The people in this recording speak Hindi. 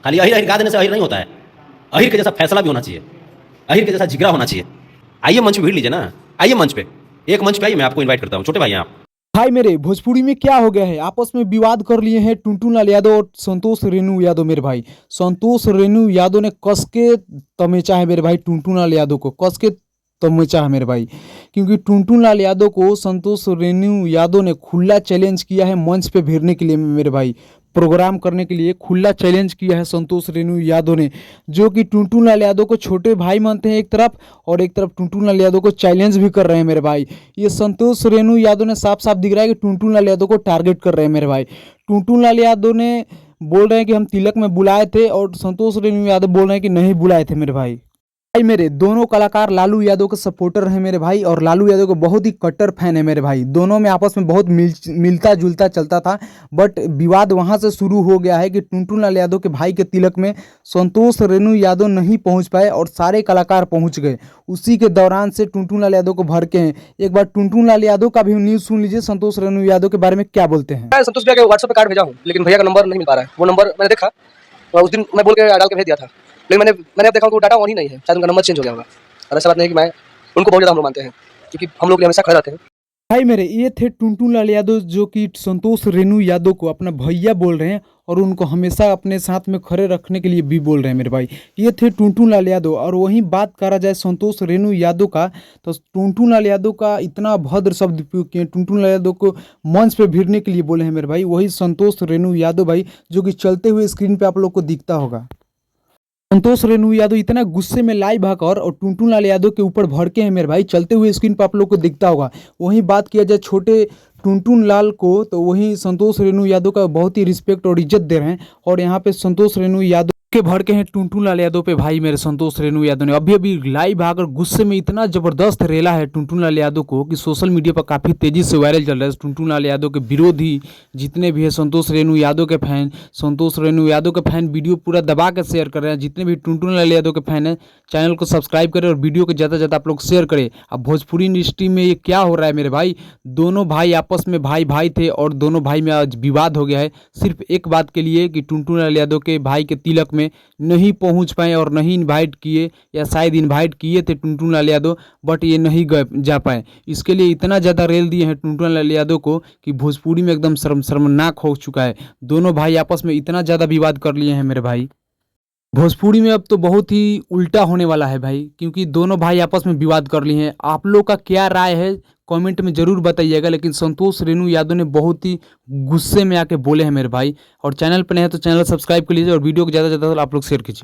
खाली अहिर अहिर गा देने से अहिर नहीं होता है, अहिर के जैसा फैसला भी होना चाहिए, अहिर के जैसा जिगरा होना चाहिए। आइए मंच पे भीड़ लीजिए ना, आइए मंच पे, एक मंच पे आइए, मैं आपको इन्वाइट करता हूँ, छोटे भाई हैं आप। भाई मेरे भोजपुरी में क्या हो गया है, आपस में विवाद कर लिए हैं टुनटुन लाल यादव और संतोष रेणु यादव। मेरे भाई संतोष रेणु यादव ने कस के तमेचा है मेरे भाई, टुनटुन लाल यादव को कस के तमेचा है मेरे भाई। क्योंकि टुनटुन लाल यादव को संतोष रेणु यादव ने खुला चैलेंज किया है मंच पे भिड़ने के लिए मेरे भाई, प्रोग्राम करने के लिए खुला चैलेंज किया है संतोष रेणु यादव ने, जो कि टुनटुन लाल यादव को छोटे भाई मानते हैं एक तरफ, और एक तरफ टुनटुन लाल यादव को चैलेंज भी कर रहे हैं मेरे भाई। ये संतोष रेणु यादव ने साफ साफ दिख रहा है कि टुनटुन लाल यादव को टारगेट कर रहे हैं मेरे भाई। टुनटुन लाल यादव ने बोल रहे हैं कि हम तिलक में बुलाए थे, और संतोष रेणु यादव बोल रहे हैं कि नहीं बुलाए थे मेरे भाई। भाई मेरे दोनों कलाकार लालू यादव के सपोर्टर हैं मेरे भाई, और लालू यादव को बहुत ही कट्टर फैन है मेरे भाई। दोनों में आपस में बहुत मिलता जुलता चलता था, बट विवाद वहां से शुरू हो गया है कि टुनटुन लाल यादव के भाई के तिलक में संतोष रेणु यादव नहीं पहुंच पाए और सारे कलाकार पहुंच गए। उसी के दौरान से टुनटुन लाल यादव को भड़के हैं। एक बार टुनटुन लाल यादव का भी न्यूज़ सुन लीजिए, संतोष रेणु यादव के बारे में क्या बोलते हैं। मैं संतोष भैया के व्हाट्सएप पे कार्ड भेजा हूँ, लेकिन भैया का नंबर नहीं मिल पा रहा है। वो नंबर मैंने देखा तो उस दिन मैं बोल के डाल के भेज दिया था, लेकिन मैंने अब देखा वो डाटा ऑन ही नहीं है, शायद उनका नंबर चेंज हो गया होगा। और ऐसा बात नहीं है कि मैं उनको बहुत ज़्यादा हम लोग मानते हैं, क्योंकि हम लोग हमेशा खड़े रहते हैं। भाई मेरे ये थे टुनटुन लाल यादव, जो कि संतोष रेणु यादव को अपना भैया बोल रहे हैं और उनको हमेशा अपने साथ में खड़े रखने के लिए भी बोल रहे हैं मेरे भाई। ये थे टुनटुन लाल यादव। और वहीं बात करा जाए संतोष रेणु यादव का, तो टुनटुन लाल यादव का इतना भद्र शब्द उपयोग किए, टुनटुन लाल यादव को मंच पे भिड़ने के लिए बोले हैं मेरे भाई, वही संतोष रेणु यादव भाई, जो कि चलते हुए स्क्रीन पे आप लोग को दिखता होगा। संतोष रेणु यादव इतना गुस्से में लाइव आकर और टुनटुन लाल यादव के ऊपर भड़के हैं मेरे भाई, चलते हुए स्क्रीन पर आप लोग को दिखता होगा। वहीं बात किया जाए छोटे टुनटुन लाल को, तो वहीं संतोष रेणु यादव का बहुत ही रिस्पेक्ट और इज्जत दे रहे हैं, और यहाँ पे संतोष रेणु यादव के भड़के हैं टुनटुन लाल यादव पे भाई मेरे। संतोष रेणु यादव ने अभी अभी लाइव आकर गुस्से में इतना जबरदस्त रेला है टुनटुन लाल यादव को कि सोशल मीडिया पर काफ़ी तेजी से वायरल चल रहा है। टुनटुन लाल यादव के विरोधी जितने भी है, संतोष रेणु यादव के फैन, संतोष रेणु यादव के फैन वीडियो पूरा दबा के शेयर कर रहे हैं। जितने भी टुनटुन लाल यादव के फैन हैं, चैनल को सब्सक्राइब करें और वीडियो को ज़्यादा से ज़्यादा आप लोग शेयर करें। अब भोजपुरी इंडस्ट्री में ये क्या हो रहा है मेरे भाई, दोनों भाई आपस में भाई भाई थे और दोनों भाई में आज विवाद हो गया है, सिर्फ एक बात के लिए कि टुनटुन लाल यादव के भाई के तिलक में नहीं पहुंच पाए और नहीं इनवाइट किए, या शायद इनवाइट किए थे टुनटुन लाल यादव, बट ये नहीं गए जा पाए। इसके लिए इतना ज़्यादा रेल दिए हैं टुनटुन लाल यादव को कि भोजपुरी में एकदम शर्मनाक हो चुका है। दोनों भाई आपस में इतना ज़्यादा विवाद कर लिए हैं मेरे भाई, भोजपुरी में अब तो बहुत ही उल्टा होने वाला है भाई, क्योंकि दोनों भाई आपस में विवाद कर लिए हैं। आप लोग का क्या राय है कमेंट में ज़रूर बताइएगा। लेकिन संतोष रेणु यादव ने बहुत ही गुस्से में आके बोले हैं मेरे भाई। और चैनल पर नहीं है तो चैनल सब्सक्राइब कर लीजिए और वीडियो को ज़्यादा से ज़्यादा आप लोग शेयर कीजिए।